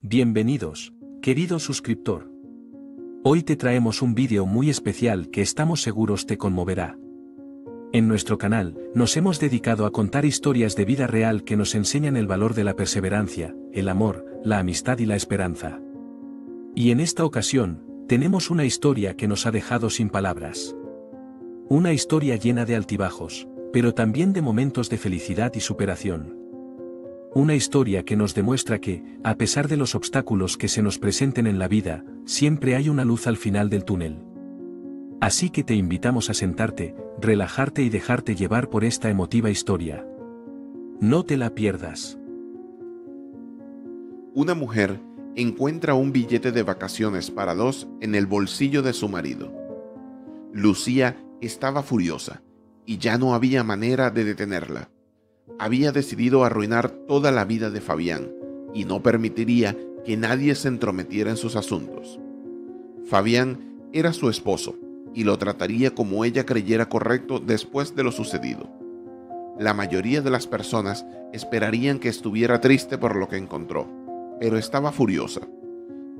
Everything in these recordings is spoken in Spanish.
Bienvenidos, querido suscriptor. Hoy te traemos un vídeo muy especial que estamos seguros te conmoverá. En nuestro canal, nos hemos dedicado a contar historias de vida real que nos enseñan el valor de la perseverancia, el amor, la amistad y la esperanza. Y en esta ocasión, tenemos una historia que nos ha dejado sin palabras. Una historia llena de altibajos, pero también de momentos de felicidad y superación. Una historia que nos demuestra que, a pesar de los obstáculos que se nos presenten en la vida, siempre hay una luz al final del túnel. Así que te invitamos a sentarte, relajarte y dejarte llevar por esta emotiva historia. No te la pierdas. Una mujer encuentra un billete de vacaciones para dos en el bolsillo de su marido. Lucía estaba furiosa, y ya no había manera de detenerla. Había decidido arruinar toda la vida de Fabián, y no permitiría que nadie se entrometiera en sus asuntos. Fabián era su esposo, y lo trataría como ella creyera correcto después de lo sucedido. La mayoría de las personas esperarían que estuviera triste por lo que encontró, pero estaba furiosa.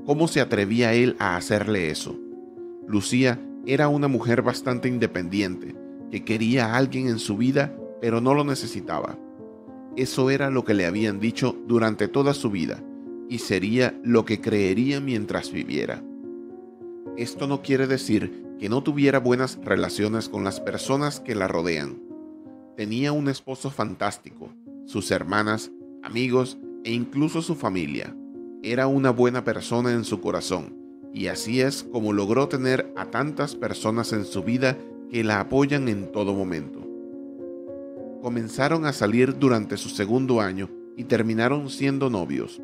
¿Cómo se atrevía él a hacerle eso? Lucía era una mujer bastante independiente, que quería a alguien en su vida, pero no lo necesitaba. Eso era lo que le habían dicho durante toda su vida, y sería lo que creería mientras viviera. Esto no quiere decir que no tuviera buenas relaciones con las personas que la rodean. Tenía un esposo fantástico, sus hermanas, amigos e incluso su familia. Era una buena persona en su corazón, y así es como logró tener a tantas personas en su vida que la apoyan en todo momento. Comenzaron a salir durante su segundo año y terminaron siendo novios.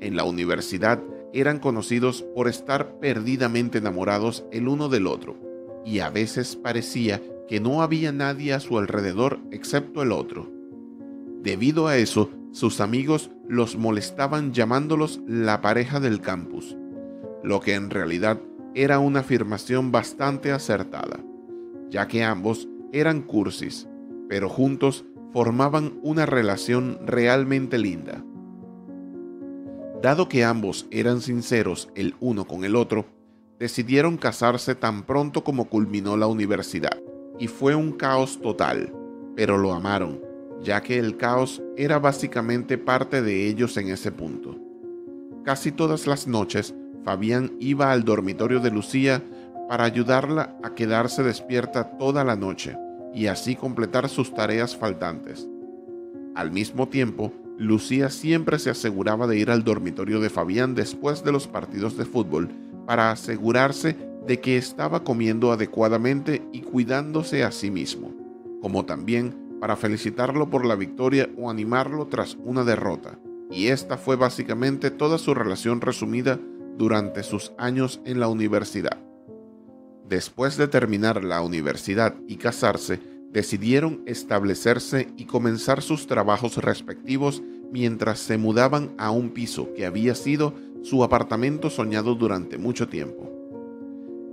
En la universidad eran conocidos por estar perdidamente enamorados el uno del otro, y a veces parecía que no había nadie a su alrededor excepto el otro. Debido a eso, sus amigos los molestaban llamándolos la pareja del campus, lo que en realidad era una afirmación bastante acertada, ya que ambos eran cursis, pero juntos formaban una relación realmente linda. Dado que ambos eran sinceros el uno con el otro, decidieron casarse tan pronto como culminó la universidad, y fue un caos total, pero lo amaron, ya que el caos era básicamente parte de ellos en ese punto. Casi todas las noches, Fabián iba al dormitorio de Lucía para ayudarla a quedarse despierta toda la noche y así completar sus tareas faltantes. Al mismo tiempo, Lucía siempre se aseguraba de ir al dormitorio de Fabián después de los partidos de fútbol para asegurarse de que estaba comiendo adecuadamente y cuidándose a sí mismo, como también para felicitarlo por la victoria o animarlo tras una derrota. Y esta fue básicamente toda su relación resumida durante sus años en la universidad. Después de terminar la universidad y casarse, decidieron establecerse y comenzar sus trabajos respectivos mientras se mudaban a un piso que había sido su apartamento soñado durante mucho tiempo.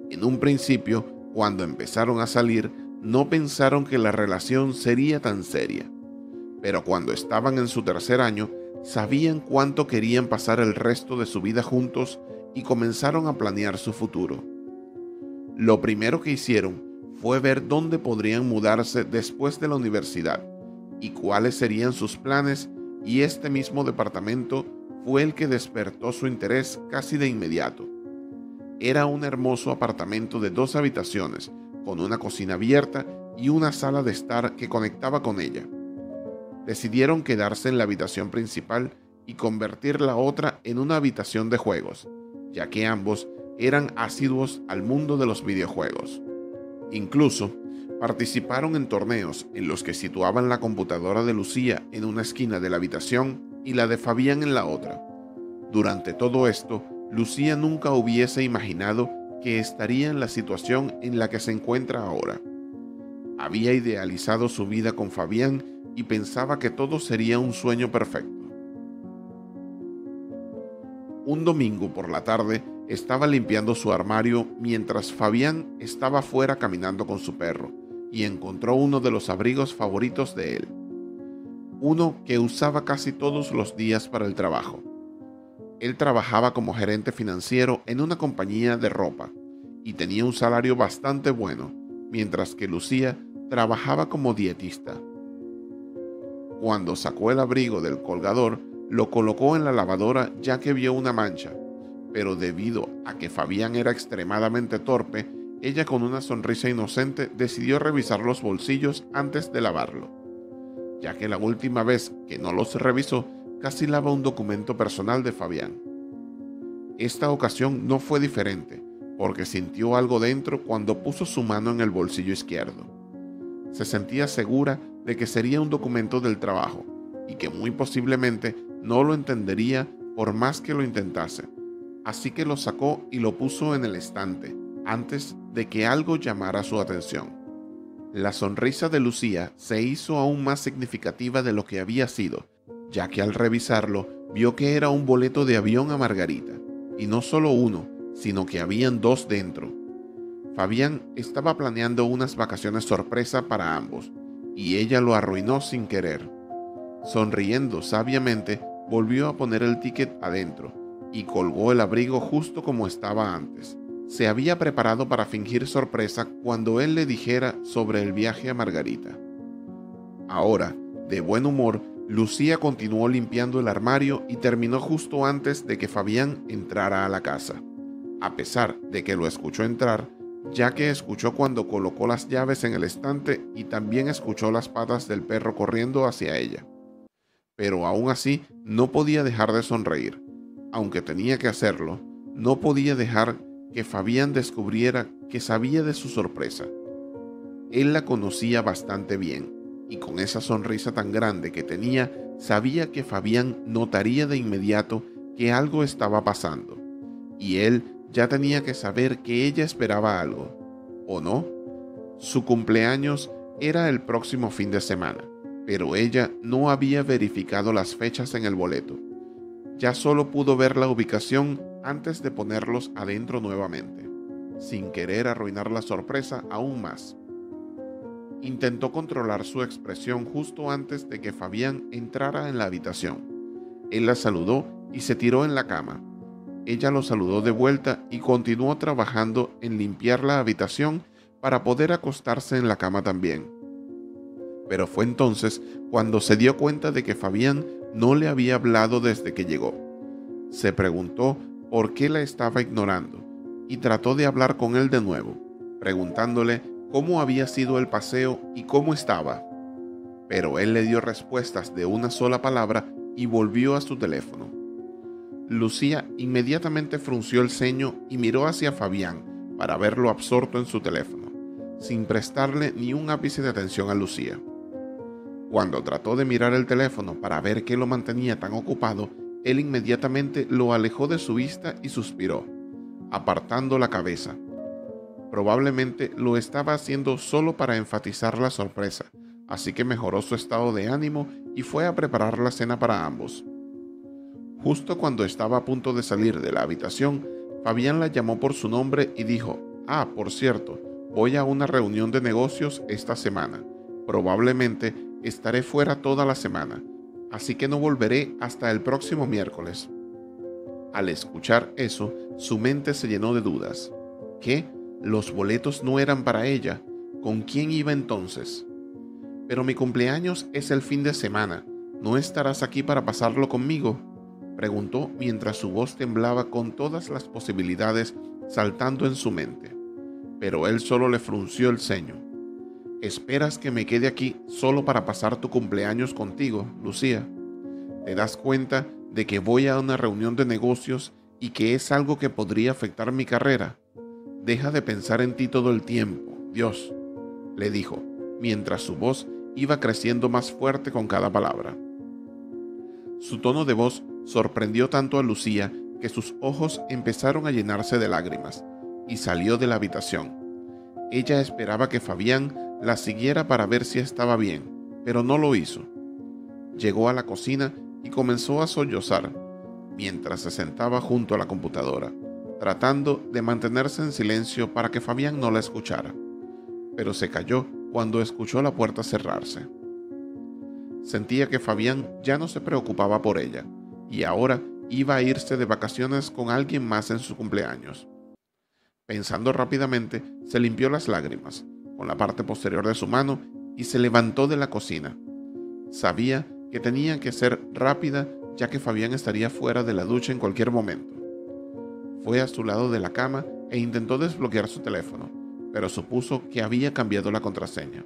En un principio, cuando empezaron a salir, no pensaron que la relación sería tan seria, pero cuando estaban en su tercer año, sabían cuánto querían pasar el resto de su vida juntos y comenzaron a planear su futuro. Lo primero que hicieron fue ver dónde podrían mudarse después de la universidad y cuáles serían sus planes, y este mismo departamento fue el que despertó su interés casi de inmediato. Era un hermoso apartamento de 2 habitaciones, con una cocina abierta y una sala de estar que conectaba con ella. Decidieron quedarse en la habitación principal y convertir la otra en una habitación de juegos, ya que ambos eran asiduos al mundo de los videojuegos. Incluso participaron en torneos en los que situaban la computadora de Lucía en una esquina de la habitación y la de Fabián en la otra. Durante todo esto, Lucía nunca hubiese imaginado que estaría en la situación en la que se encuentra ahora. Había idealizado su vida con Fabián y pensaba que todo sería un sueño perfecto. Un domingo por la tarde, estaba limpiando su armario mientras Fabián estaba fuera caminando con su perro y encontró uno de los abrigos favoritos de él, uno que usaba casi todos los días para el trabajo. Él trabajaba como gerente financiero en una compañía de ropa y tenía un salario bastante bueno, mientras que Lucía trabajaba como dietista. Cuando sacó el abrigo del colgador, lo colocó en la lavadora ya que vio una mancha, pero debido a que Fabián era extremadamente torpe, ella con una sonrisa inocente decidió revisar los bolsillos antes de lavarlo, ya que la última vez que no los revisó casi lava un documento personal de Fabián. Esta ocasión no fue diferente, porque sintió algo dentro cuando puso su mano en el bolsillo izquierdo. Se sentía segura de que sería un documento del trabajo y que muy posiblemente no lo entendería por más que lo intentase, así que lo sacó y lo puso en el estante antes de que algo llamara su atención. La sonrisa de Lucía se hizo aún más significativa de lo que había sido, ya que al revisarlo vio que era un boleto de avión a Margarita, y no solo uno, sino que habían dos dentro. Fabián estaba planeando unas vacaciones sorpresa para ambos, y ella lo arruinó sin querer. Sonriendo sabiamente, volvió a poner el ticket adentro, y colgó el abrigo justo como estaba antes. Se había preparado para fingir sorpresa cuando él le dijera sobre el viaje a Margarita. Ahora, de buen humor, Lucía continuó limpiando el armario y terminó justo antes de que Fabián entrara a la casa. A pesar de que lo escuchó entrar, ya que escuchó cuando colocó las llaves en el estante y también escuchó las patas del perro corriendo hacia ella. Pero aún así no podía dejar de sonreír. Aunque tenía que hacerlo, no podía dejar que Fabián descubriera que sabía de su sorpresa. Él la conocía bastante bien, y con esa sonrisa tan grande que tenía, sabía que Fabián notaría de inmediato que algo estaba pasando, y él ya tenía que saber que ella esperaba algo, ¿o no? Su cumpleaños era el próximo fin de semana, pero ella no había verificado las fechas en el boleto. Ya solo pudo ver la ubicación antes de ponerlos adentro nuevamente, sin querer arruinar la sorpresa aún más. Intentó controlar su expresión justo antes de que Fabián entrara en la habitación. Él la saludó y se tiró en la cama. Ella lo saludó de vuelta y continuó trabajando en limpiar la habitación para poder acostarse en la cama también. Pero fue entonces cuando se dio cuenta de que Fabián no le había hablado desde que llegó. Se preguntó por qué la estaba ignorando y trató de hablar con él de nuevo, preguntándole cómo había sido el paseo y cómo estaba. Pero él le dio respuestas de una sola palabra y volvió a su teléfono. Lucía inmediatamente frunció el ceño y miró hacia Fabián para verlo absorto en su teléfono, sin prestarle ni un ápice de atención a Lucía. Cuando trató de mirar el teléfono para ver qué lo mantenía tan ocupado, él inmediatamente lo alejó de su vista y suspiró, apartando la cabeza. Probablemente lo estaba haciendo solo para enfatizar la sorpresa, así que mejoró su estado de ánimo y fue a preparar la cena para ambos. Justo cuando estaba a punto de salir de la habitación, Fabián la llamó por su nombre y dijo: «Ah, por cierto, voy a una reunión de negocios esta semana. Probablemente estaré fuera toda la semana, así que no volveré hasta el próximo miércoles». Al escuchar eso, su mente se llenó de dudas. ¿Qué? ¿Los boletos no eran para ella? ¿Con quién iba entonces? «Pero mi cumpleaños es el fin de semana. ¿No estarás aquí para pasarlo conmigo?», preguntó mientras su voz temblaba con todas las posibilidades saltando en su mente. Pero él solo le frunció el ceño. «¿Esperas que me quede aquí solo para pasar tu cumpleaños contigo, Lucía? ¿Te das cuenta de que voy a una reunión de negocios y que es algo que podría afectar mi carrera? Deja de pensar en ti todo el tiempo, Dios», le dijo, mientras su voz iba creciendo más fuerte con cada palabra. Su tono de voz sorprendió tanto a Lucía que sus ojos empezaron a llenarse de lágrimas y salió de la habitación. Ella esperaba que Fabián la siguiera para ver si estaba bien, pero no lo hizo. Llegó a la cocina y comenzó a sollozar, mientras se sentaba junto a la computadora, tratando de mantenerse en silencio para que Fabián no la escuchara, pero se calló cuando escuchó la puerta cerrarse. Sentía que Fabián ya no se preocupaba por ella, y ahora iba a irse de vacaciones con alguien más en su cumpleaños. Pensando rápidamente, se limpió las lágrimas con la parte posterior de su mano y se levantó de la cocina. Sabía que tenía que ser rápida, ya que Fabián estaría fuera de la ducha en cualquier momento. Fue a su lado de la cama e intentó desbloquear su teléfono, pero supuso que había cambiado la contraseña.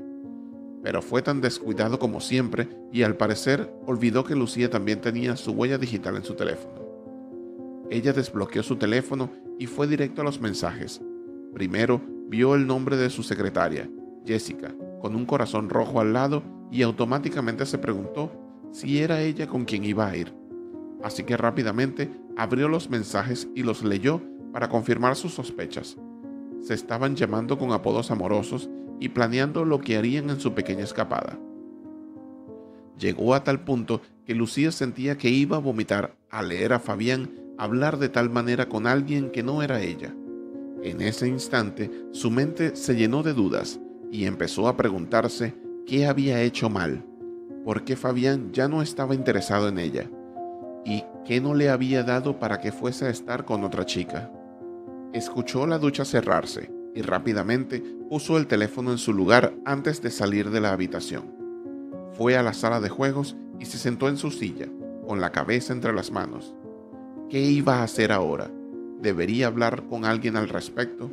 Pero fue tan descuidado como siempre y al parecer olvidó que Lucía también tenía su huella digital en su teléfono. Ella desbloqueó su teléfono y fue directo a los mensajes. Primero vio el nombre de su secretaria, Jessica, con un corazón rojo al lado y automáticamente se preguntó si era ella con quien iba a ir. Así que rápidamente abrió los mensajes y los leyó para confirmar sus sospechas. Se estaban llamando con apodos amorosos y planeando lo que harían en su pequeña escapada. Llegó a tal punto que Lucía sentía que iba a vomitar al leer a Fabián hablar de tal manera con alguien que no era ella. En ese instante, su mente se llenó de dudas y empezó a preguntarse qué había hecho mal, por qué Fabián ya no estaba interesado en ella y qué no le había dado para que fuese a estar con otra chica. Escuchó la ducha cerrarse y rápidamente puso el teléfono en su lugar antes de salir de la habitación. Fue a la sala de juegos y se sentó en su silla, con la cabeza entre las manos. ¿Qué iba a hacer ahora? ¿Debería hablar con alguien al respecto?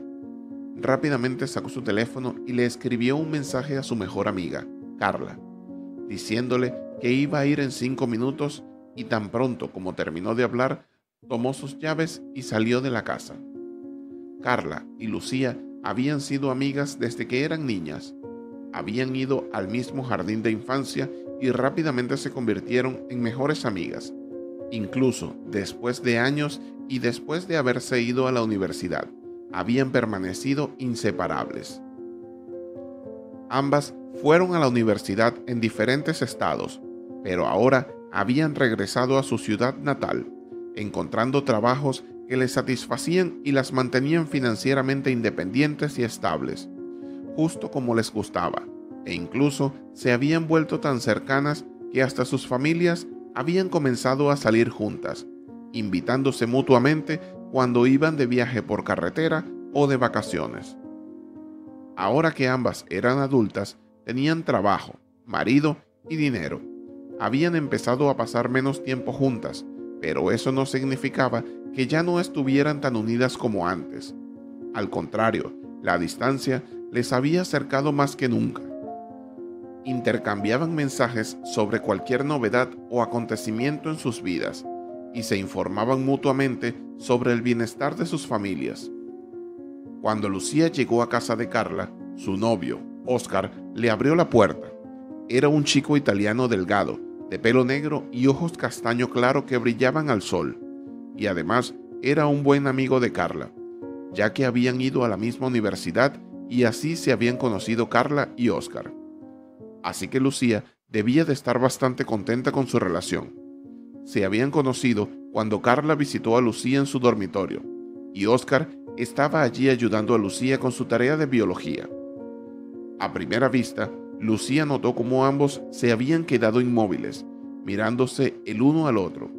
Rápidamente sacó su teléfono y le escribió un mensaje a su mejor amiga, Carla, diciéndole que iba a ir en 5 minutos y tan pronto como terminó de hablar, tomó sus llaves y salió de la casa. Carla y Lucía habían sido amigas desde que eran niñas. Habían ido al mismo jardín de infancia y rápidamente se convirtieron en mejores amigas, incluso después de años y después de haberse ido a la universidad. Habían permanecido inseparables. Ambas fueron a la universidad en diferentes estados, pero ahora habían regresado a su ciudad natal, encontrando trabajos que les satisfacían y las mantenían financieramente independientes y estables, justo como les gustaba, e incluso se habían vuelto tan cercanas que hasta sus familias habían comenzado a salir juntas, invitándose mutuamente cuando iban de viaje por carretera o de vacaciones. Ahora que ambas eran adultas, tenían trabajo, marido y dinero. Habían empezado a pasar menos tiempo juntas, pero eso no significaba que ya no estuvieran tan unidas como antes. Al contrario, la distancia les había acercado más que nunca. Intercambiaban mensajes sobre cualquier novedad o acontecimiento en sus vidas y se informaban mutuamente sobre el bienestar de sus familias. Cuando Lucía llegó a casa de Carla, su novio, Oscar, le abrió la puerta. Era un chico italiano delgado, de pelo negro y ojos castaño claro que brillaban al sol, y además era un buen amigo de Carla, ya que habían ido a la misma universidad y así se habían conocido Carla y Oscar. Así que Lucía debía de estar bastante contenta con su relación. Se habían conocido cuando Carla visitó a Lucía en su dormitorio, y Oscar estaba allí ayudando a Lucía con su tarea de biología. A primera vista, Lucía notó cómo ambos se habían quedado inmóviles, mirándose el uno al otro,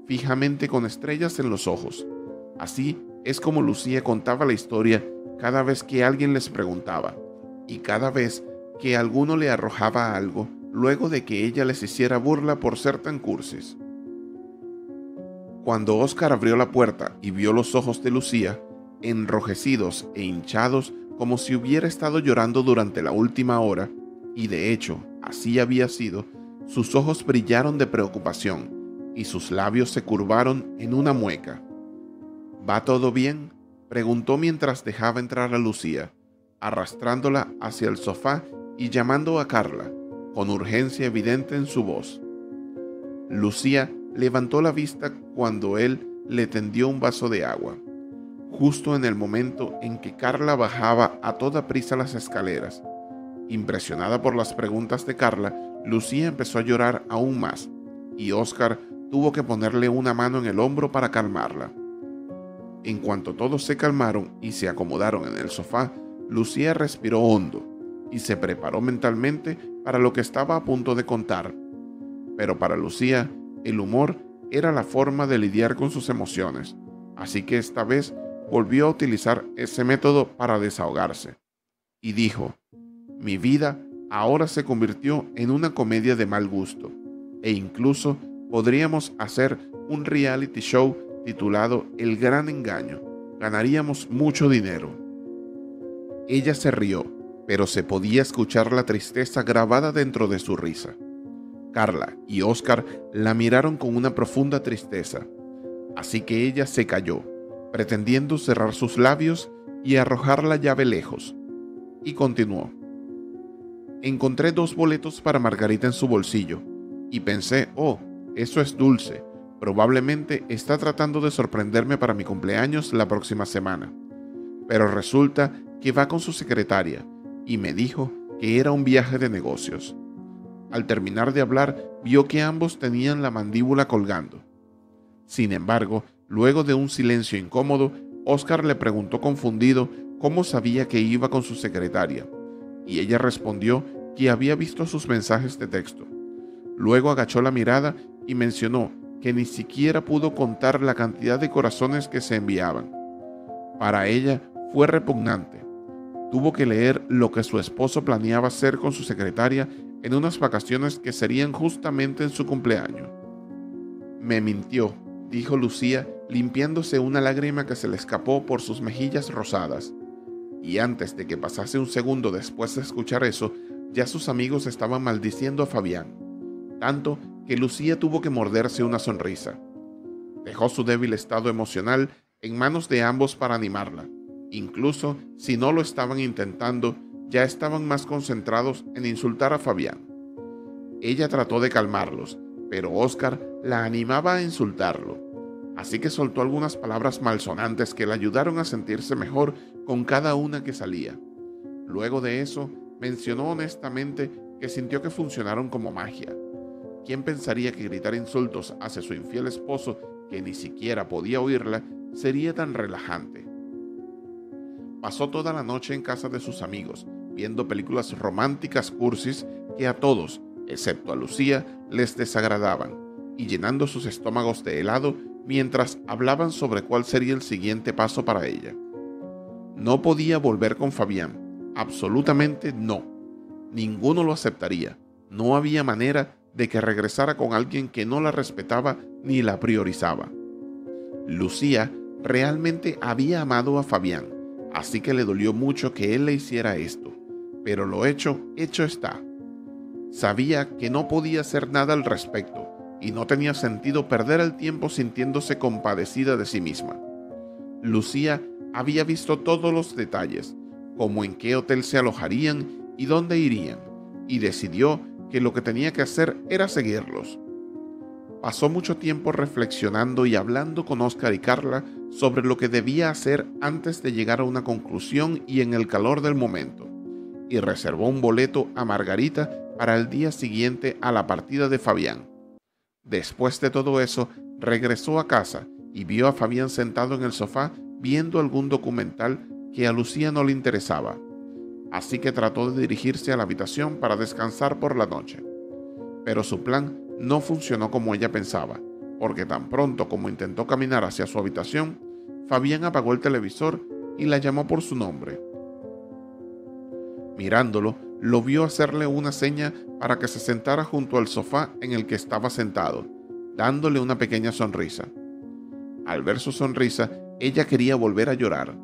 fijamente con estrellas en los ojos. Así es como Lucía contaba la historia cada vez que alguien les preguntaba, y cada vez que alguno le arrojaba algo, luego de que ella les hiciera burla por ser tan cursis. Cuando Oscar abrió la puerta y vio los ojos de Lucía, enrojecidos e hinchados como si hubiera estado llorando durante la última hora, y de hecho, así había sido, sus ojos brillaron de preocupación y sus labios se curvaron en una mueca. ¿Va todo bien?, preguntó mientras dejaba entrar a Lucía, arrastrándola hacia el sofá y llamando a Carla, con urgencia evidente en su voz. Lucía levantó la vista cuando él le tendió un vaso de agua, justo en el momento en que Carla bajaba a toda prisa las escaleras. Impresionada por las preguntas de Carla, Lucía empezó a llorar aún más, y Oscar tuvo que ponerle una mano en el hombro para calmarla. En cuanto todos se calmaron y se acomodaron en el sofá, Lucía respiró hondo y se preparó mentalmente para lo que estaba a punto de contar. Pero para Lucía, el humor era la forma de lidiar con sus emociones, así que esta vez volvió a utilizar ese método para desahogarse. Y dijo: mi vida ahora se convirtió en una comedia de mal gusto, e incluso podríamos hacer un reality show titulado El Gran Engaño. Ganaríamos mucho dinero. Ella se rió, pero se podía escuchar la tristeza grabada dentro de su risa. Carla y Oscar la miraron con una profunda tristeza, así que ella se calló, pretendiendo cerrar sus labios y arrojar la llave lejos, y continuó: encontré 2 boletos para Margarita en su bolsillo, y pensé, oh, eso es dulce, probablemente está tratando de sorprenderme para mi cumpleaños la próxima semana. Pero resulta que va con su secretaria, y me dijo que era un viaje de negocios. Al terminar de hablar, vio que ambos tenían la mandíbula colgando. Sin embargo, luego de un silencio incómodo, Oscar le preguntó confundido cómo sabía que iba con su secretaria, y ella respondió que había visto sus mensajes de texto. Luego agachó la mirada y mencionó que ni siquiera pudo contar la cantidad de corazones que se enviaban. Para ella fue repugnante. Tuvo que leer lo que su esposo planeaba hacer con su secretaria en unas vacaciones que serían justamente en su cumpleaños. Me mintió, dijo Lucía, limpiándose una lágrima que se le escapó por sus mejillas rosadas. Y antes de que pasase un segundo después de escuchar eso, ya sus amigos estaban maldiciendo a Fabián, tanto que Lucía tuvo que morderse una sonrisa. Dejó su débil estado emocional en manos de ambos para animarla. Incluso si no lo estaban intentando, ya estaban más concentrados en insultar a Fabián. Ella trató de calmarlos, pero Oscar la animaba a insultarlo, así que soltó algunas palabras malsonantes que le ayudaron a sentirse mejor con cada una que salía. Luego de eso, mencionó honestamente que sintió que funcionaron como magia. ¿Quién pensaría que gritar insultos hacia su infiel esposo, que ni siquiera podía oírla, sería tan relajante? Pasó toda la noche en casa de sus amigos, viendo películas románticas cursis que a todos, excepto a Lucía, les desagradaban, y llenando sus estómagos de helado mientras hablaban sobre cuál sería el siguiente paso para ella. No podía volver con Fabián, absolutamente no. Ninguno lo aceptaría. No había manera de que regresara con alguien que no la respetaba ni la priorizaba. Lucía realmente había amado a Fabián, así que le dolió mucho que él le hiciera esto, pero lo hecho está. Sabía que no podía hacer nada al respecto y no tenía sentido perder el tiempo sintiéndose compadecida de sí misma. Lucía había visto todos los detalles, como en qué hotel se alojarían y dónde irían, y decidió que lo que tenía que hacer era seguirlos. Pasó mucho tiempo reflexionando y hablando con Oscar y Carla sobre lo que debía hacer antes de llegar a una conclusión y en el calor del momento, y reservó un boleto a Margarita para el día siguiente a la partida de Fabián. Después de todo eso, regresó a casa y vio a Fabián sentado en el sofá viendo algún documental que a Lucía no le interesaba, así que trató de dirigirse a la habitación para descansar por la noche. Pero su plan no funcionó como ella pensaba, porque tan pronto como intentó caminar hacia su habitación, Fabián apagó el televisor y la llamó por su nombre. Mirándolo, lo vio hacerle una seña para que se sentara junto al sofá en el que estaba sentado, dándole una pequeña sonrisa. Al ver su sonrisa, ella quería volver a llorar.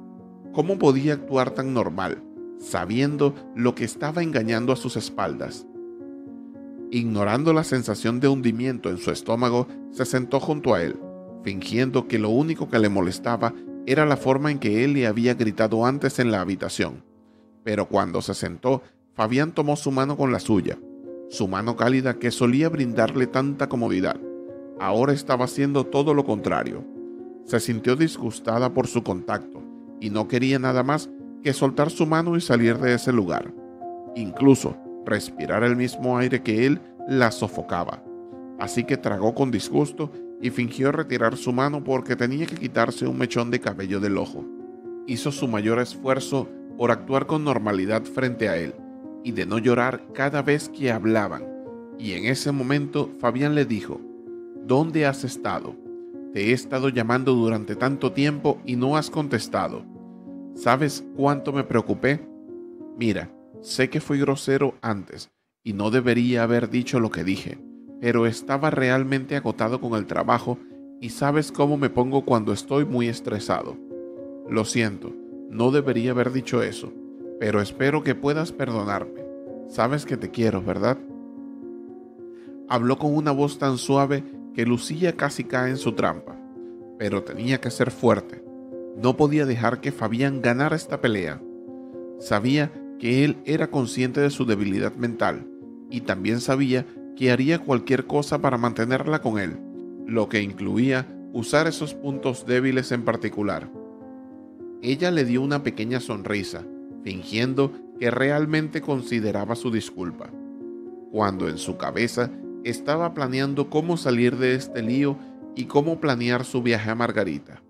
¿Cómo podía actuar tan normal, sabiendo lo que estaba engañando a sus espaldas? Ignorando la sensación de hundimiento en su estómago, se sentó junto a él, fingiendo que lo único que le molestaba era la forma en que él le había gritado antes en la habitación. Pero cuando se sentó, Fabián tomó su mano con la suya. Su mano cálida que solía brindarle tanta comodidad, ahora estaba haciendo todo lo contrario. Se sintió disgustada por su contacto y no quería nada más que soltar su mano y salir de ese lugar. Incluso respirar el mismo aire que él la sofocaba. Así que tragó con disgusto y fingió retirar su mano porque tenía que quitarse un mechón de cabello del ojo. Hizo su mayor esfuerzo por actuar con normalidad frente a él y de no llorar cada vez que hablaban. Y en ese momento Fabián le dijo: ¿Dónde has estado? Te he estado llamando durante tanto tiempo y no has contestado. ¿Sabes cuánto me preocupé? Mira, sé que fui grosero antes y no debería haber dicho lo que dije, pero estaba realmente agotado con el trabajo y sabes cómo me pongo cuando estoy muy estresado. Lo siento, no debería haber dicho eso, pero espero que puedas perdonarme. Sabes que te quiero, ¿verdad? Habló con una voz tan suave que Lucía casi cae en su trampa, pero tenía que ser fuerte. No podía dejar que Fabián ganara esta pelea. Sabía que él era consciente de su debilidad mental y también sabía que haría cualquier cosa para mantenerla con él, lo que incluía usar esos puntos débiles en particular. Ella le dio una pequeña sonrisa, fingiendo que realmente consideraba su disculpa, cuando en su cabeza estaba planeando cómo salir de este lío y cómo planear su viaje a Margarita.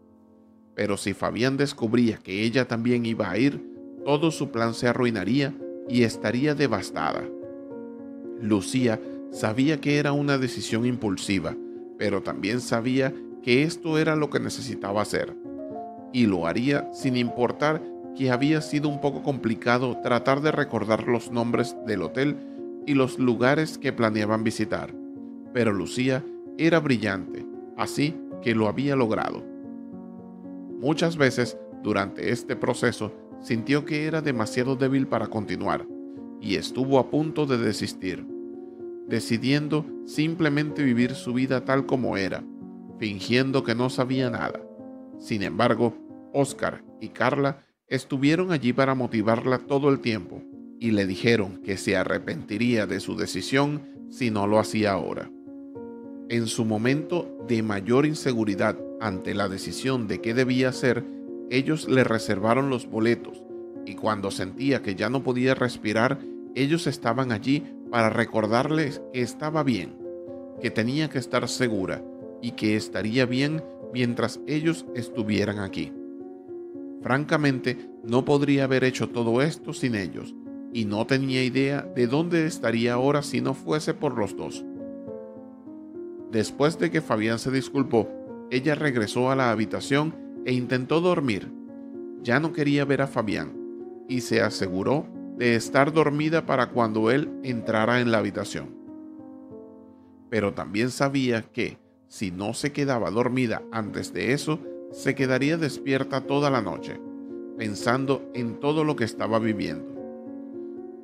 Pero si Fabián descubría que ella también iba a ir, todo su plan se arruinaría y estaría devastada. Lucía sabía que era una decisión impulsiva, pero también sabía que esto era lo que necesitaba hacer, y lo haría sin importar que había sido un poco complicado tratar de recordar los nombres del hotel y los lugares que planeaban visitar. Pero Lucía era brillante, así que lo había logrado. Muchas veces durante este proceso sintió que era demasiado débil para continuar y estuvo a punto de desistir, decidiendo simplemente vivir su vida tal como era, fingiendo que no sabía nada. Sin embargo, Oscar y Carla estuvieron allí para motivarla todo el tiempo y le dijeron que se arrepentiría de su decisión si no lo hacía ahora. En su momento de mayor inseguridad ante la decisión de qué debía hacer, ellos le reservaron los boletos y cuando sentía que ya no podía respirar, ellos estaban allí para recordarles que estaba bien, que tenía que estar segura y que estaría bien mientras ellos estuvieran aquí. Francamente, no podría haber hecho todo esto sin ellos, y no tenía idea de dónde estaría ahora si no fuese por los dos. Después de que Fabián se disculpó, ella regresó a la habitación e intentó dormir. Ya no quería ver a Fabián, y se aseguró de estar dormida para cuando él entrara en la habitación. Pero también sabía que, si no se quedaba dormida antes de eso, se quedaría despierta toda la noche, pensando en todo lo que estaba viviendo.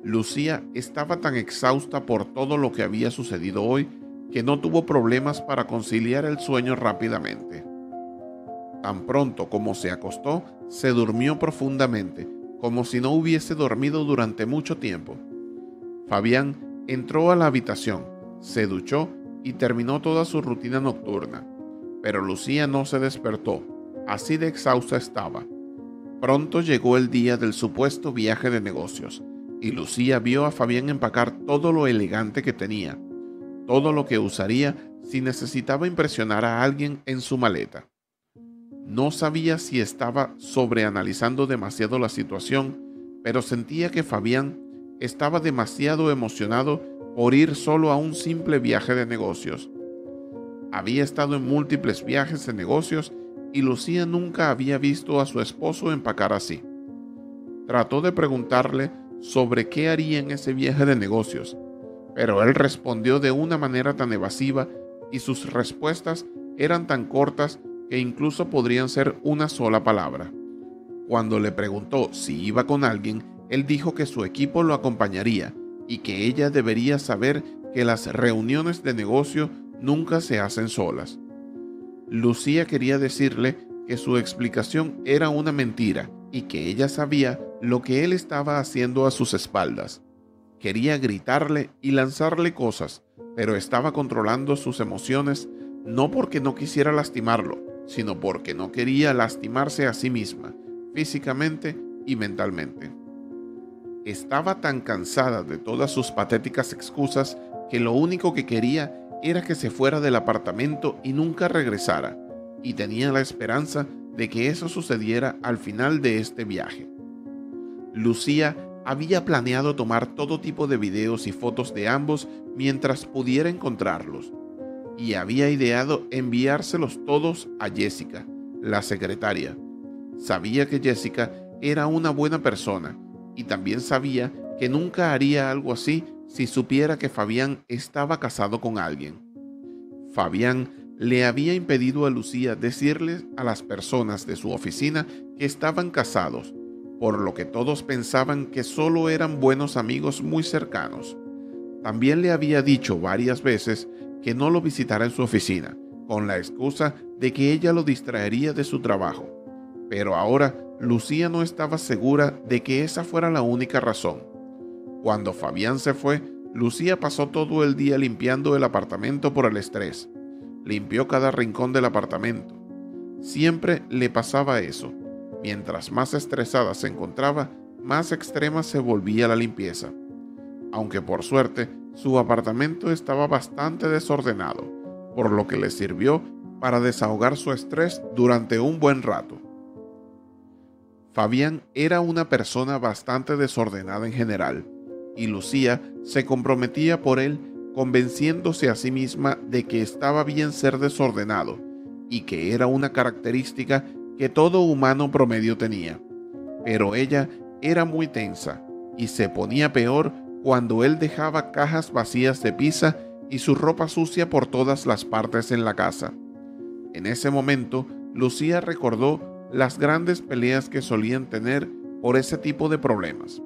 Lucía estaba tan exhausta por todo lo que había sucedido hoy que no tuvo problemas para conciliar el sueño rápidamente. Tan pronto como se acostó, se durmió profundamente, como si no hubiese dormido durante mucho tiempo. Fabián entró a la habitación, se duchó y terminó toda su rutina nocturna, pero Lucía no se despertó, así de exhausta estaba. Pronto llegó el día del supuesto viaje de negocios, y Lucía vio a Fabián empacar todo lo elegante que tenía, todo lo que usaría si necesitaba impresionar a alguien en su maleta. No sabía si estaba sobreanalizando demasiado la situación, pero sentía que Fabián estaba demasiado emocionado por ir solo a un simple viaje de negocios. Había estado en múltiples viajes de negocios y Lucía nunca había visto a su esposo empacar así. Trató de preguntarle sobre qué haría en ese viaje de negocios, pero él respondió de una manera tan evasiva y sus respuestas eran tan cortas que incluso podrían ser una sola palabra. Cuando le preguntó si iba con alguien, él dijo que su equipo lo acompañaría y que ella debería saber que las reuniones de negocio nunca se hacen solas. Lucía quería decirle que su explicación era una mentira y que ella sabía lo que él estaba haciendo a sus espaldas. Quería gritarle y lanzarle cosas, pero estaba controlando sus emociones no porque no quisiera lastimarlo, sino porque no quería lastimarse a sí misma, físicamente y mentalmente. Estaba tan cansada de todas sus patéticas excusas que lo único que quería era que se fuera del apartamento y nunca regresara, y tenía la esperanza de que eso sucediera al final de este viaje. Lucía había planeado tomar todo tipo de videos y fotos de ambos mientras pudiera encontrarlos. y había ideado enviárselos todos a Jessica, la secretaria. Sabía que Jessica era una buena persona y también sabía que nunca haría algo así si supiera que Fabián estaba casado con alguien. Fabián le había impedido a Lucía decirles a las personas de su oficina que estaban casados, por lo que todos pensaban que solo eran buenos amigos muy cercanos. También le había dicho varias veces que no lo visitara en su oficina, con la excusa de que ella lo distraería de su trabajo. Pero ahora Lucía no estaba segura de que esa fuera la única razón. Cuando Fabián se fue, Lucía pasó todo el día limpiando el apartamento por el estrés. Limpió cada rincón del apartamento. Siempre le pasaba eso. Mientras más estresada se encontraba, más extrema se volvía la limpieza. Aunque por suerte, su apartamento estaba bastante desordenado, por lo que le sirvió para desahogar su estrés durante un buen rato. Fabián era una persona bastante desordenada en general, y Lucía se comprometía por él convenciéndose a sí misma de que estaba bien ser desordenado y que era una característica que todo humano promedio tenía. Pero ella era muy tensa y se ponía peor cuando él dejaba cajas vacías de pizza y su ropa sucia por todas las partes en la casa. En ese momento, Lucía recordó las grandes peleas que solían tener por ese tipo de problemas.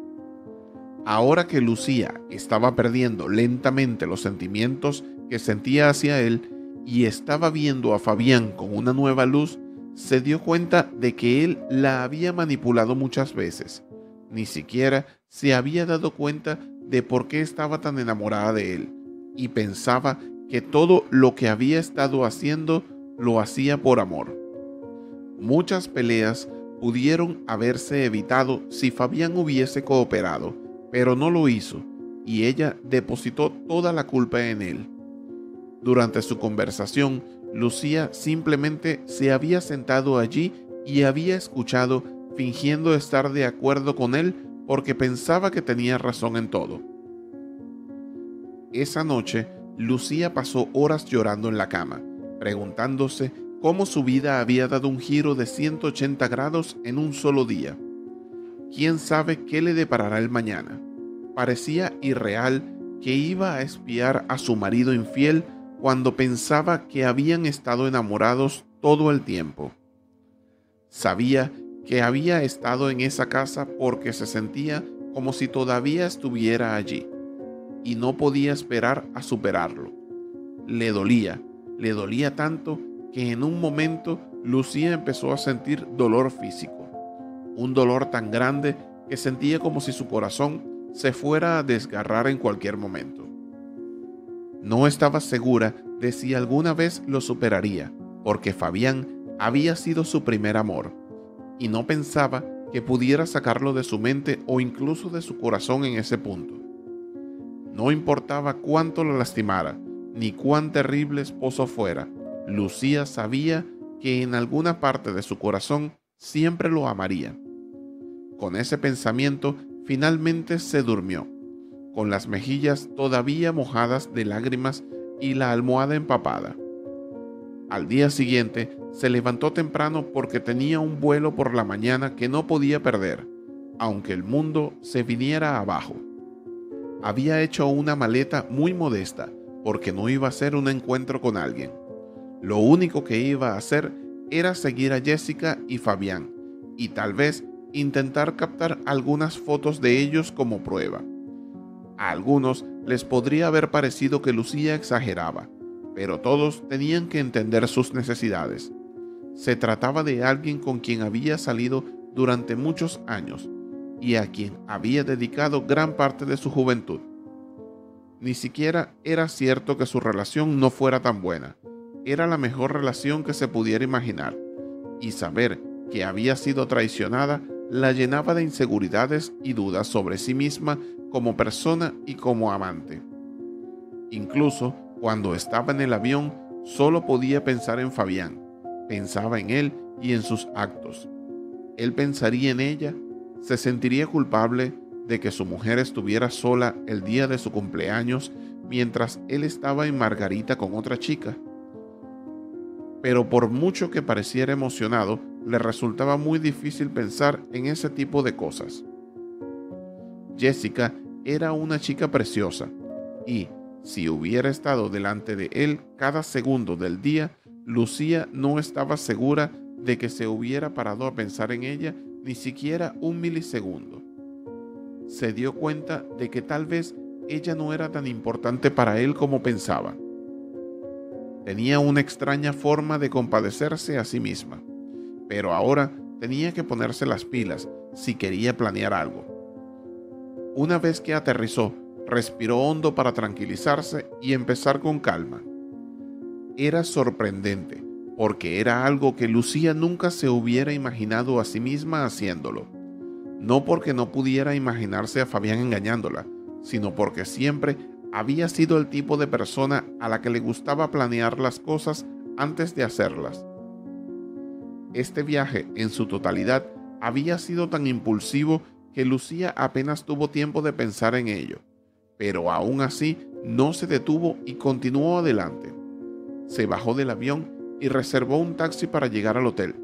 Ahora que Lucía estaba perdiendo lentamente los sentimientos que sentía hacia él y estaba viendo a Fabián con una nueva luz, se dio cuenta de que él la había manipulado muchas veces. Ni siquiera se había dado cuenta de por qué estaba tan enamorada de él, y pensaba que todo lo que había estado haciendo lo hacía por amor. Muchas peleas pudieron haberse evitado si Fabián hubiese cooperado, pero no lo hizo, y ella depositó toda la culpa en él. Durante su conversación, Lucía simplemente se había sentado allí y había escuchado, fingiendo estar de acuerdo con él porque pensaba que tenía razón en todo. Esa noche, Lucía pasó horas llorando en la cama, preguntándose cómo su vida había dado un giro de 180 grados en un solo día. ¿Quién sabe qué le deparará el mañana? Parecía irreal que iba a espiar a su marido infiel cuando pensaba que habían estado enamorados todo el tiempo. Sabía que había estado en esa casa porque se sentía como si todavía estuviera allí, y no podía esperar a superarlo. Le dolía tanto que en un momento Lucía empezó a sentir dolor físico, un dolor tan grande que sentía como si su corazón se fuera a desgarrar en cualquier momento. No estaba segura de si alguna vez lo superaría, porque Fabián había sido su primer amor, y no pensaba que pudiera sacarlo de su mente o incluso de su corazón en ese punto. No importaba cuánto lo lastimara, ni cuán terrible esposo fuera, Lucía sabía que en alguna parte de su corazón siempre lo amaría. Con ese pensamiento, finalmente se durmió, con las mejillas todavía mojadas de lágrimas y la almohada empapada. Al día siguiente, se levantó temprano porque tenía un vuelo por la mañana que no podía perder, aunque el mundo se viniera abajo. Había hecho una maleta muy modesta porque no iba a ser un encuentro con alguien. Lo único que iba a hacer era seguir a Jessica y Fabián y tal vez intentar captar algunas fotos de ellos como prueba. A algunos les podría haber parecido que Lucía exageraba, pero todos tenían que entender sus necesidades. Se trataba de alguien con quien había salido durante muchos años y a quien había dedicado gran parte de su juventud. Ni siquiera era cierto que su relación no fuera tan buena. Era la mejor relación que se pudiera imaginar, y saber que había sido traicionada la llenaba de inseguridades y dudas sobre sí misma como persona y como amante. Incluso cuando estaba en el avión, solo podía pensar en Fabián. Pensaba en él y en sus actos. Él pensaría en ella, se sentiría culpable de que su mujer estuviera sola el día de su cumpleaños mientras él estaba en Margarita con otra chica. Pero por mucho que pareciera emocionado, le resultaba muy difícil pensar en ese tipo de cosas. Jessica era una chica preciosa y, si hubiera estado delante de él cada segundo del día, Lucía no estaba segura de que se hubiera parado a pensar en ella ni siquiera un milisegundo. Se dio cuenta de que tal vez ella no era tan importante para él como pensaba. Tenía una extraña forma de compadecerse a sí misma, pero ahora tenía que ponerse las pilas si quería planear algo. Una vez que aterrizó, respiró hondo para tranquilizarse y empezar con calma. Era sorprendente, porque era algo que Lucía nunca se hubiera imaginado a sí misma haciéndolo. No porque no pudiera imaginarse a Fabián engañándola, sino porque siempre había sido el tipo de persona a la que le gustaba planear las cosas antes de hacerlas. Este viaje, en su totalidad, había sido tan impulsivo que Lucía apenas tuvo tiempo de pensar en ello, pero aún así no se detuvo y continuó adelante. Se bajó del avión y reservó un taxi para llegar al hotel.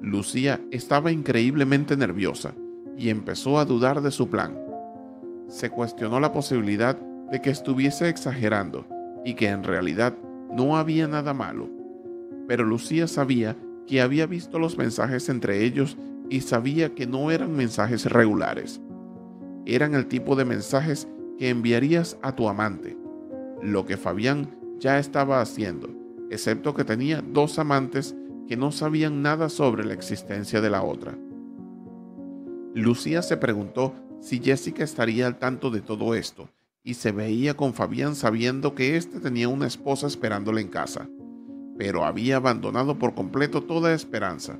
Lucía estaba increíblemente nerviosa y empezó a dudar de su plan. Se cuestionó la posibilidad de que estuviese exagerando y que en realidad no había nada malo. Pero Lucía sabía que había visto los mensajes entre ellos y sabía que no eran mensajes regulares. Eran el tipo de mensajes que enviarías a tu amante, lo que Fabián ya estaba haciendo, excepto que tenía dos amantes que no sabían nada sobre la existencia de la otra. Lucía se preguntó si Jessica estaría al tanto de todo esto y se veía con Fabián sabiendo que éste tenía una esposa esperándole en casa, pero había abandonado por completo toda esperanza.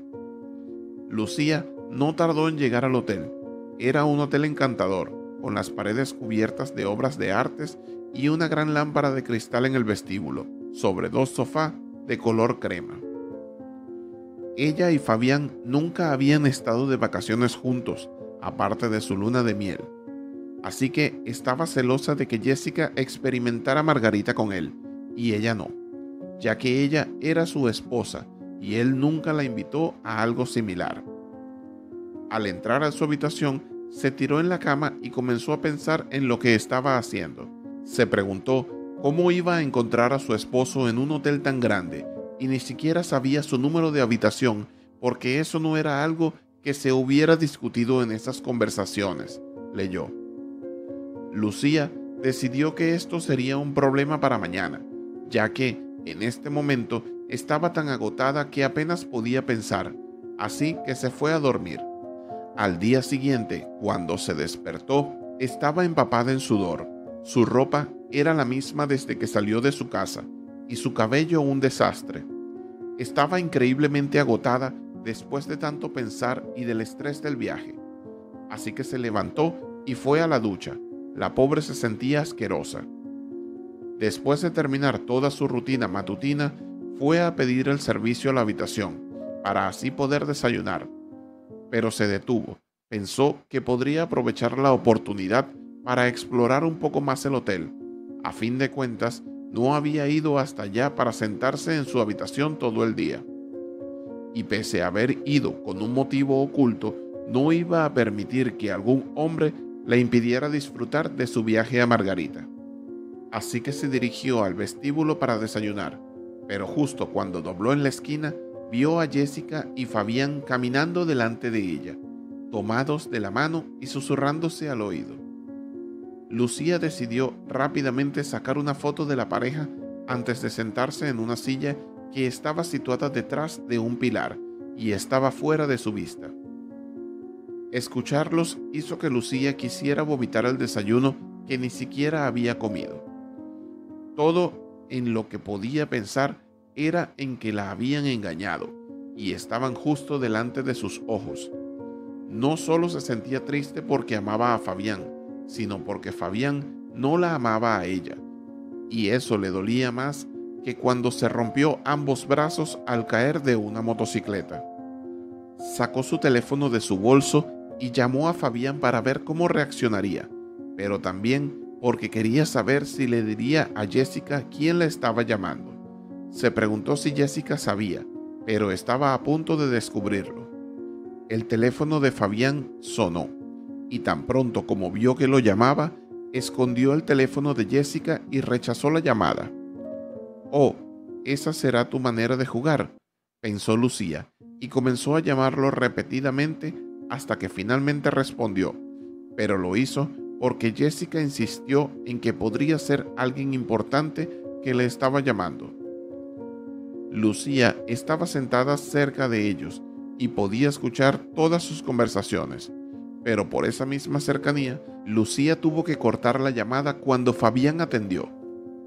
Lucía no tardó en llegar al hotel. Era un hotel encantador, con las paredes cubiertas de obras de artes y una gran lámpara de cristal en el vestíbulo, sobre dos sofás de color crema. Ella y Fabián nunca habían estado de vacaciones juntos, aparte de su luna de miel. Así que estaba celosa de que Jessica experimentara Margarita con él, y ella no, ya que ella era su esposa y él nunca la invitó a algo similar. Al entrar a su habitación, se tiró en la cama y comenzó a pensar en lo que estaba haciendo. Se preguntó cómo iba a encontrar a su esposo en un hotel tan grande y ni siquiera sabía su número de habitación, porque eso no era algo que se hubiera discutido en esas conversaciones, leyó. Lucía decidió que esto sería un problema para mañana, ya que en este momento estaba tan agotada que apenas podía pensar, así que se fue a dormir. Al día siguiente, cuando se despertó, estaba empapada en sudor. Su ropa era la misma desde que salió de su casa, y su cabello un desastre. Estaba increíblemente agotada después de tanto pensar y del estrés del viaje. Así que se levantó y fue a la ducha. La pobre se sentía asquerosa. Después de terminar toda su rutina matutina, fue a pedir el servicio a la habitación, para así poder desayunar. Pero se detuvo. Pensó que podría aprovechar la oportunidad para explorar un poco más el hotel. A fin de cuentas, no había ido hasta allá para sentarse en su habitación todo el día. Y pese a haber ido con un motivo oculto, no iba a permitir que algún hombre le impidiera disfrutar de su viaje a Margarita. Así que se dirigió al vestíbulo para desayunar, pero justo cuando dobló en la esquina, vio a Jessica y Fabián caminando delante de ella, tomados de la mano y susurrándose al oído. Lucía decidió rápidamente sacar una foto de la pareja antes de sentarse en una silla que estaba situada detrás de un pilar y estaba fuera de su vista. Escucharlos hizo que Lucía quisiera vomitar el desayuno que ni siquiera había comido. Todo en lo que podía pensar era en que la habían engañado y estaban justo delante de sus ojos. No solo se sentía triste porque amaba a Fabián, sino porque Fabián no la amaba a ella, y eso le dolía más que cuando se rompió ambos brazos al caer de una motocicleta. Sacó su teléfono de su bolso y llamó a Fabián para ver cómo reaccionaría, pero también porque quería saber si le diría a Jessica quién la estaba llamando. Se preguntó si Jessica sabía, pero estaba a punto de descubrirlo. El teléfono de Fabián sonó, y tan pronto como vio que lo llamaba, escondió el teléfono de Jessica y rechazó la llamada. «Oh, esa será tu manera de jugar», pensó Lucía, y comenzó a llamarlo repetidamente hasta que finalmente respondió, pero lo hizo porque Jessica insistió en que podría ser alguien importante que le estaba llamando. Lucía estaba sentada cerca de ellos y podía escuchar todas sus conversaciones, pero por esa misma cercanía, Lucía tuvo que cortar la llamada cuando Fabián atendió,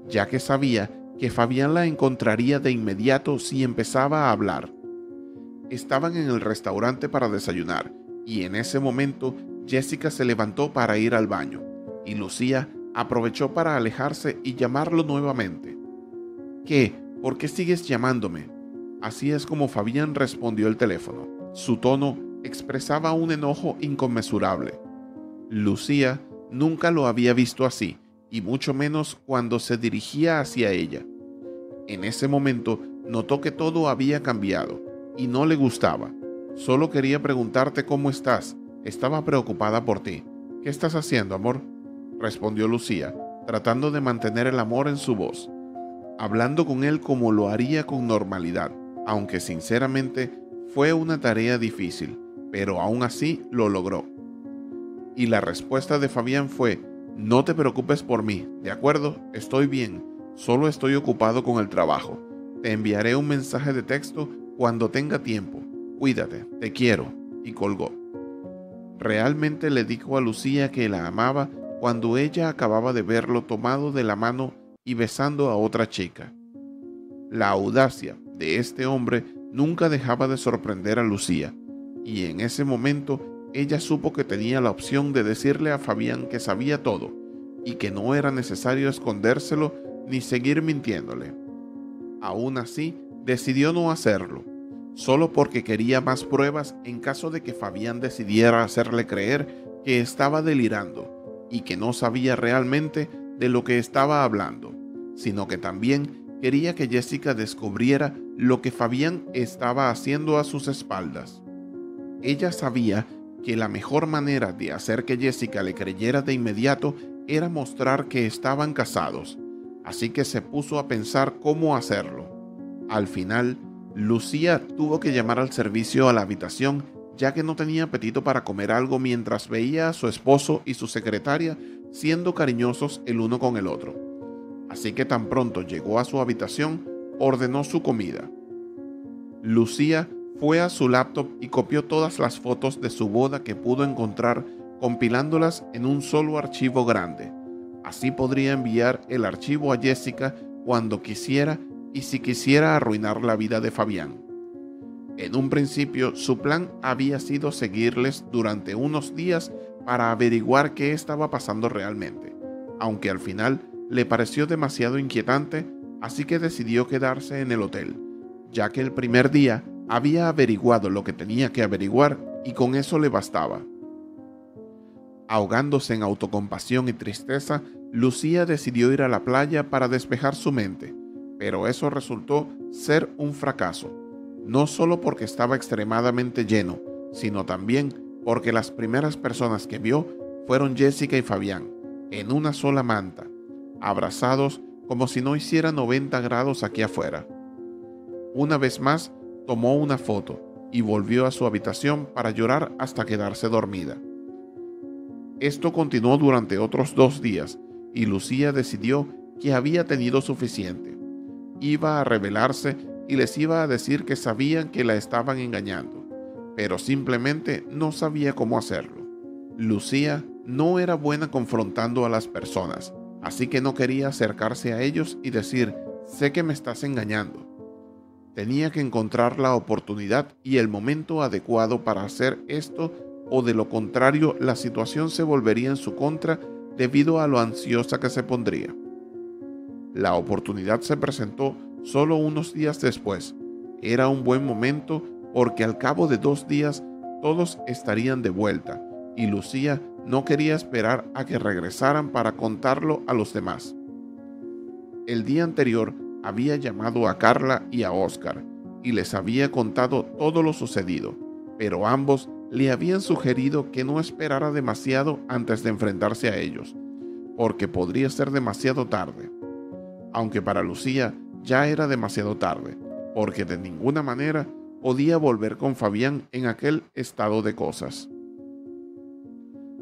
ya que sabía que Fabián la encontraría de inmediato si empezaba a hablar. Estaban en el restaurante para desayunar y en ese momento Jessica se levantó para ir al baño y Lucía aprovechó para alejarse y llamarlo nuevamente. «¿Qué? ¿Por qué sigues llamándome?». Así es como Fabián respondió el teléfono. Su tono expresaba un enojo inconmensurable. Lucía nunca lo había visto así, y mucho menos cuando se dirigía hacia ella. En ese momento notó que todo había cambiado, y no le gustaba. «Solo quería preguntarte cómo estás. Estaba preocupada por ti. ¿Qué estás haciendo, amor?», respondió Lucía, tratando de mantener el amor en su voz, hablando con él como lo haría con normalidad, aunque sinceramente fue una tarea difícil, pero aún así lo logró. Y la respuesta de Fabián fue: «No te preocupes por mí, ¿de acuerdo? Estoy bien, solo estoy ocupado con el trabajo. Te enviaré un mensaje de texto cuando tenga tiempo. Cuídate, te quiero», y colgó. Realmente le dijo a Lucía que la amaba cuando ella acababa de verlo tomado de la mano y besando a otra chica. La audacia de este hombre nunca dejaba de sorprender a Lucía, y en ese momento ella supo que tenía la opción de decirle a Fabián que sabía todo y que no era necesario escondérselo ni seguir mintiéndole. Aún así, decidió no hacerlo, solo porque quería más pruebas en caso de que Fabián decidiera hacerle creer que estaba delirando y que no sabía realmente de lo que estaba hablando, sino que también quería que Jessica descubriera lo que Fabián estaba haciendo a sus espaldas. Ella sabía que la mejor manera de hacer que Jessica le creyera de inmediato era mostrar que estaban casados, así que se puso a pensar cómo hacerlo. Al final, Lucía tuvo que llamar al servicio a la habitación, ya que no tenía apetito para comer algo mientras veía a su esposo y su secretaria siendo cariñosos el uno con el otro. Así que tan pronto llegó a su habitación, ordenó su comida. Lucía fue a su laptop y copió todas las fotos de su boda que pudo encontrar, compilándolas en un solo archivo grande. Así podría enviar el archivo a Jessica cuando quisiera y si quisiera arruinar la vida de Fabián. En un principio, su plan había sido seguirles durante unos días para averiguar qué estaba pasando realmente, aunque al final le pareció demasiado inquietante, así que decidió quedarse en el hotel, ya que el primer día había averiguado lo que tenía que averiguar y con eso le bastaba. Ahogándose en autocompasión y tristeza, Lucía decidió ir a la playa para despejar su mente, pero eso resultó ser un fracaso, no solo porque estaba extremadamente lleno, sino también porque las primeras personas que vio fueron Jessica y Fabián, en una sola manta, abrazados como si no hiciera 90 grados aquí afuera. Una vez más, tomó una foto y volvió a su habitación para llorar hasta quedarse dormida. Esto continuó durante otros 2 días y Lucía decidió que había tenido suficiente. Iba a rebelarse y les iba a decir que sabían que la estaban engañando, pero simplemente no sabía cómo hacerlo. Lucía no era buena confrontando a las personas, así que no quería acercarse a ellos y decir: «Sé que me estás engañando». Tenía que encontrar la oportunidad y el momento adecuado para hacer esto, o de lo contrario la situación se volvería en su contra debido a lo ansiosa que se pondría. La oportunidad se presentó solo unos días después. Era un buen momento porque al cabo de 2 días todos estarían de vuelta y Lucía no quería esperar a que regresaran para contarlo a los demás. El día anterior había llamado a Carla y a Oscar y les había contado todo lo sucedido, pero ambos le habían sugerido que no esperara demasiado antes de enfrentarse a ellos, porque podría ser demasiado tarde. Aunque para Lucía ya era demasiado tarde, porque de ninguna manera podía volver con Fabián en aquel estado de cosas.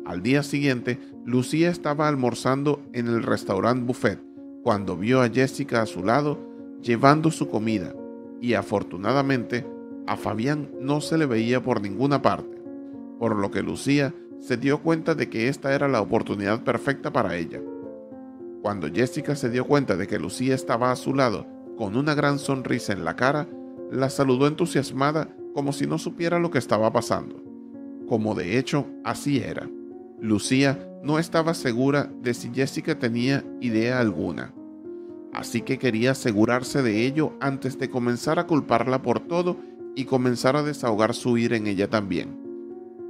Al día siguiente, Lucía estaba almorzando en el restaurante buffet cuando vio a Jessica a su lado llevando su comida, y afortunadamente a Fabián no se le veía por ninguna parte, por lo que Lucía se dio cuenta de que esta era la oportunidad perfecta para ella. Cuando Jessica se dio cuenta de que Lucía estaba a su lado con una gran sonrisa en la cara, la saludó entusiasmada como si no supiera lo que estaba pasando. Como de hecho así era. Lucía no estaba segura de si Jessica tenía idea alguna, así que quería asegurarse de ello antes de comenzar a culparla por todo y comenzar a desahogar su ira en ella también.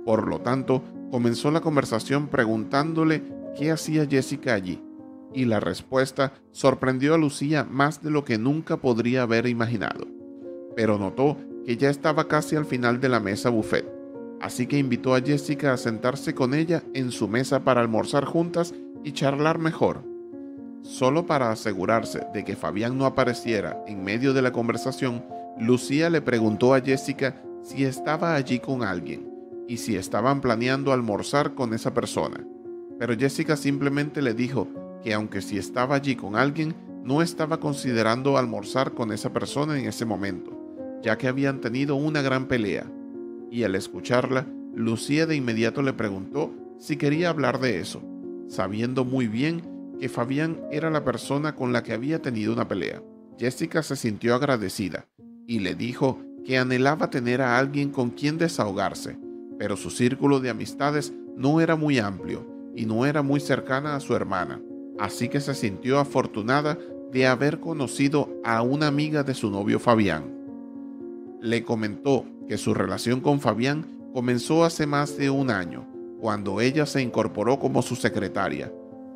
Por lo tanto, comenzó la conversación preguntándole qué hacía Jessica allí, y la respuesta sorprendió a Lucía más de lo que nunca podría haber imaginado. Pero notó que ya estaba casi al final de la mesa buffet, así que invitó a Jessica a sentarse con ella en su mesa para almorzar juntas y charlar mejor. Solo para asegurarse de que Fabián no apareciera en medio de la conversación, Lucía le preguntó a Jessica si estaba allí con alguien y si estaban planeando almorzar con esa persona. Pero Jessica simplemente le dijo que aunque sí estaba allí con alguien, no estaba considerando almorzar con esa persona en ese momento, ya que habían tenido una gran pelea. Y al escucharla, Lucía de inmediato le preguntó si quería hablar de eso, sabiendo muy bien que Fabián era la persona con la que había tenido una pelea. Jessica se sintió agradecida y le dijo que anhelaba tener a alguien con quien desahogarse, pero su círculo de amistades no era muy amplio y no era muy cercana a su hermana, así que se sintió afortunada de haber conocido a una amiga de su novio Fabián. Le comentó que su relación con Fabián comenzó hace más de un año, cuando ella se incorporó como su secretaria,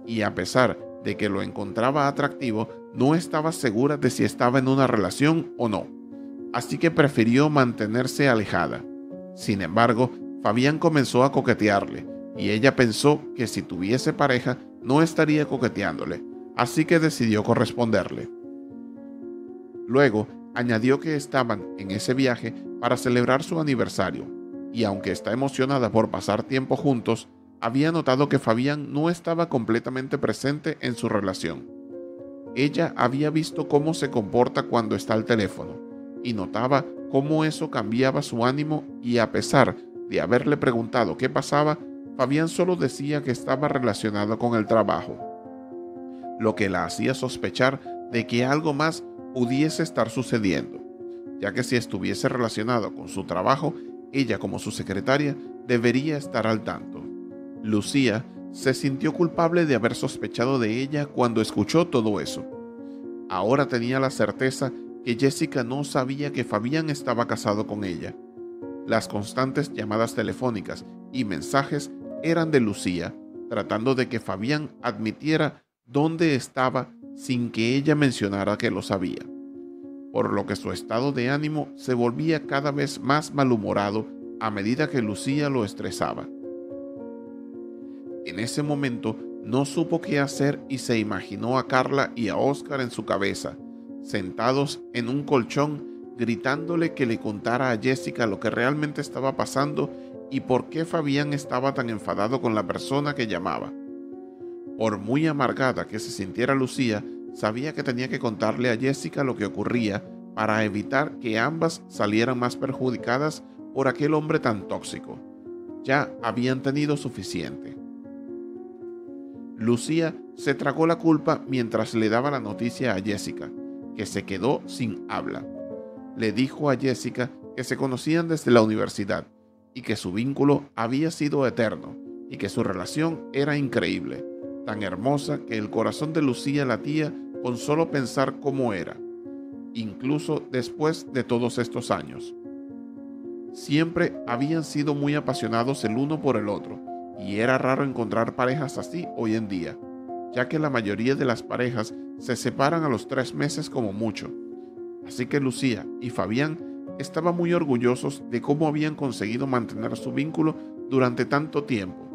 y a pesar de que lo encontraba atractivo, no estaba segura de si estaba en una relación o no, así que prefirió mantenerse alejada. Sin embargo, Fabián comenzó a coquetearle, y ella pensó que si tuviese pareja no estaría coqueteándole, así que decidió corresponderle. Luego, añadió que estaban en ese viaje para celebrar su aniversario, y aunque está emocionada por pasar tiempo juntos, había notado que Fabián no estaba completamente presente en su relación. Ella había visto cómo se comporta cuando está al teléfono, y notaba cómo eso cambiaba su ánimo, y a pesar de haberle preguntado qué pasaba, Fabián solo decía que estaba relacionado con el trabajo, lo que la hacía sospechar de que algo más pudiese estar sucediendo, ya que si estuviese relacionado con su trabajo, ella como su secretaria debería estar al tanto. Lucía se sintió culpable de haber sospechado de ella cuando escuchó todo eso. Ahora tenía la certeza que Jessica no sabía que Fabián estaba casado con ella. Las constantes llamadas telefónicas y mensajes eran de Lucía, tratando de que Fabián admitiera dónde estaba sin que ella mencionara que lo sabía, por lo que su estado de ánimo se volvía cada vez más malhumorado a medida que Lucía lo estresaba. En ese momento no supo qué hacer y se imaginó a Carla y a Oscar en su cabeza, sentados en un colchón, gritándole que le contara a Jessica lo que realmente estaba pasando y por qué Fabián estaba tan enfadado con la persona que llamaba. Por muy amargada que se sintiera Lucía, sabía que tenía que contarle a Jessica lo que ocurría para evitar que ambas salieran más perjudicadas por aquel hombre tan tóxico. Ya habían tenido suficiente. Lucía se tragó la culpa mientras le daba la noticia a Jessica, que se quedó sin habla. Le dijo a Jessica que se conocían desde la universidad y que su vínculo había sido eterno y que su relación era increíble, tan hermosa que el corazón de Lucía latía con solo pensar cómo era, incluso después de todos estos años. Siempre habían sido muy apasionados el uno por el otro, y era raro encontrar parejas así hoy en día, ya que la mayoría de las parejas se separan a los 3 meses como mucho. Así que Lucía y Fabián estaban muy orgullosos de cómo habían conseguido mantener su vínculo durante tanto tiempo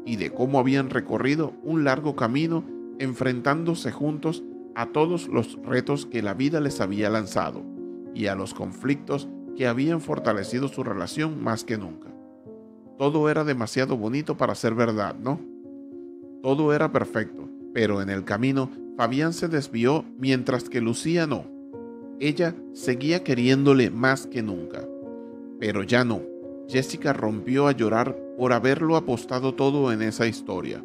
y de cómo habían recorrido un largo camino enfrentándose juntos a todos los retos que la vida les había lanzado y a los conflictos que habían fortalecido su relación más que nunca. Todo era demasiado bonito para ser verdad, ¿no? Todo era perfecto, pero en el camino Fabián se desvió mientras que Lucía no. Ella seguía queriéndole más que nunca. Pero ya no. Jessica rompió a llorar por haberlo apostado todo en esa historia.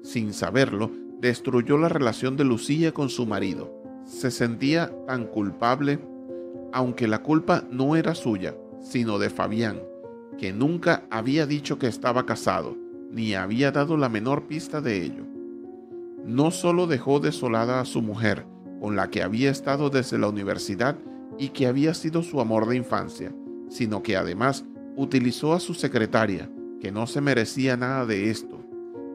Sin saberlo, destruyó la relación de Lucía con su marido. Se sentía tan culpable, aunque la culpa no era suya, sino de Fabián, que nunca había dicho que estaba casado, ni había dado la menor pista de ello. No solo dejó desolada a su mujer, con la que había estado desde la universidad y que había sido su amor de infancia, sino que además utilizó a su secretaria, que no se merecía nada de esto,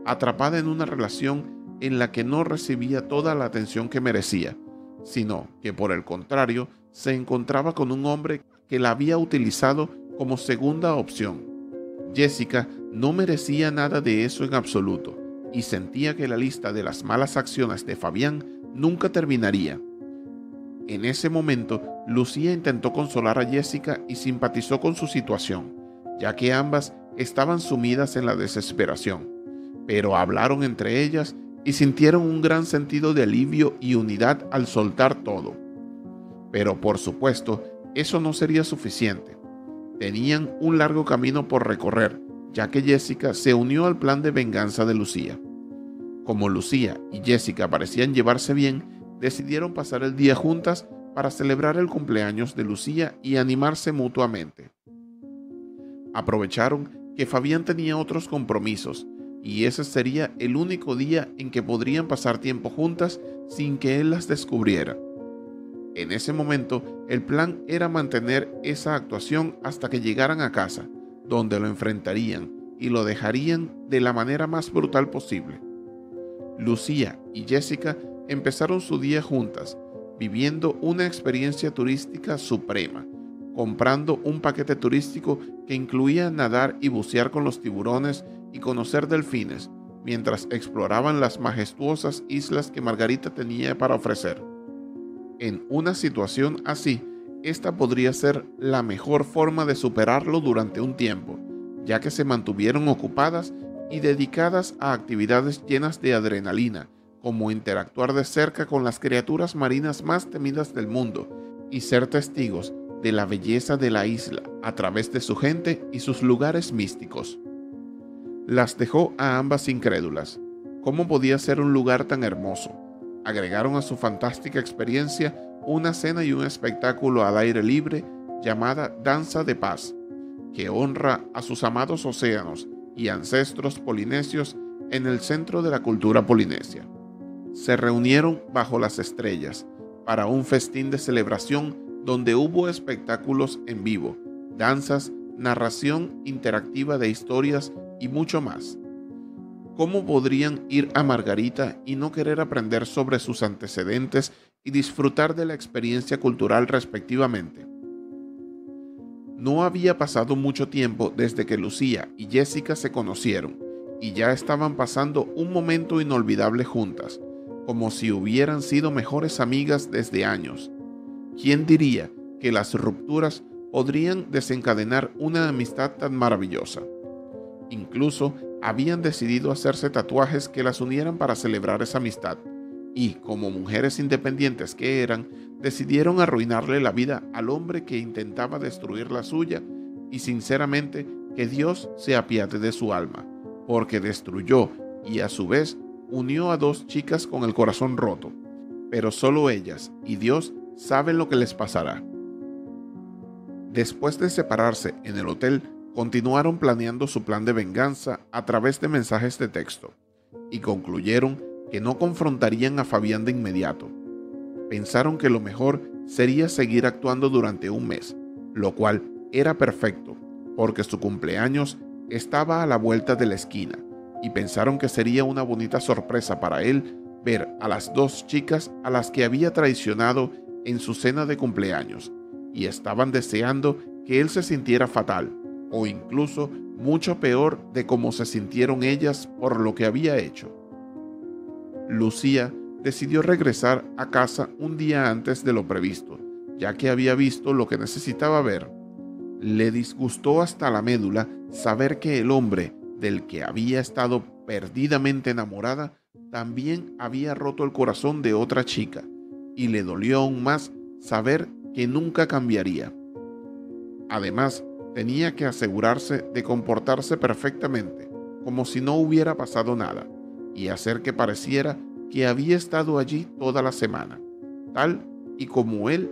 atrapada en una relación en la que no recibía toda la atención que merecía, sino que por el contrario se encontraba con un hombre que la había utilizado como segunda opción. Jessica no merecía nada de eso en absoluto y sentía que la lista de las malas acciones de Fabián nunca terminaría. En ese momento, Lucía intentó consolar a Jessica y simpatizó con su situación, ya que ambas estaban sumidas en la desesperación, pero hablaron entre ellas y sintieron un gran sentido de alivio y unidad al soltar todo. Pero por supuesto, eso no sería suficiente. Tenían un largo camino por recorrer, ya que Jessica se unió al plan de venganza de Lucía. Como Lucía y Jessica parecían llevarse bien, decidieron pasar el día juntas para celebrar el cumpleaños de Lucía y animarse mutuamente. Aprovecharon que Fabián tenía otros compromisos y ese sería el único día en que podrían pasar tiempo juntas sin que él las descubriera. En ese momento, el plan era mantener esa actuación hasta que llegaran a casa, donde lo enfrentarían y lo dejarían de la manera más brutal posible. Lucía y Jessica empezaron su día juntas, viviendo una experiencia turística suprema, comprando un paquete turístico que incluía nadar y bucear con los tiburones y conocer delfines, mientras exploraban las majestuosas islas que Margarita tenía para ofrecer. En una situación así, esta podría ser la mejor forma de superarlo durante un tiempo, ya que se mantuvieron ocupadas y dedicadas a actividades llenas de adrenalina, como interactuar de cerca con las criaturas marinas más temidas del mundo y ser testigos de la belleza de la isla a través de su gente y sus lugares místicos. Las dejó a ambas incrédulas. ¿Cómo podía ser un lugar tan hermoso? Agregaron a su fantástica experiencia una cena y un espectáculo al aire libre llamada Danza de Paz, que honra a sus amados océanos y ancestros polinesios en el centro de la cultura polinesia. Se reunieron bajo las estrellas para un festín de celebración donde hubo espectáculos en vivo, danzas, narración interactiva de historias y mucho más. ¿Cómo podrían ir a Margarita y no querer aprender sobre sus antecedentes y disfrutar de la experiencia cultural respectivamente? No había pasado mucho tiempo desde que Lucía y Jessica se conocieron y ya estaban pasando un momento inolvidable juntas, como si hubieran sido mejores amigas desde años. ¿Quién diría que las rupturas podrían desencadenar una amistad tan maravillosa? Incluso habían decidido hacerse tatuajes que las unieran para celebrar esa amistad, y como mujeres independientes que eran, decidieron arruinarle la vida al hombre que intentaba destruir la suya, y sinceramente que Dios se apiade de su alma, porque destruyó y a su vez unió a dos chicas con el corazón roto, pero solo ellas y Dios saben lo que les pasará. Después de separarse en el hotel, continuaron planeando su plan de venganza a través de mensajes de texto y concluyeron que no confrontarían a Fabián de inmediato. Pensaron que lo mejor sería seguir actuando durante un mes, lo cual era perfecto, porque su cumpleaños estaba a la vuelta de la esquina y pensaron que sería una bonita sorpresa para él ver a las dos chicas a las que había traicionado en su cena de cumpleaños, y estaban deseando que él se sintiera fatal, o incluso mucho peor de cómo se sintieron ellas por lo que había hecho. Lucía decidió regresar a casa un día antes de lo previsto, ya que había visto lo que necesitaba ver. Le disgustó hasta la médula saber que el hombre del que había estado perdidamente enamorada también había roto el corazón de otra chica, y le dolió aún más saber que nunca cambiaría. Además, tenía que asegurarse de comportarse perfectamente, como si no hubiera pasado nada, y hacer que pareciera que había estado allí toda la semana, tal y como él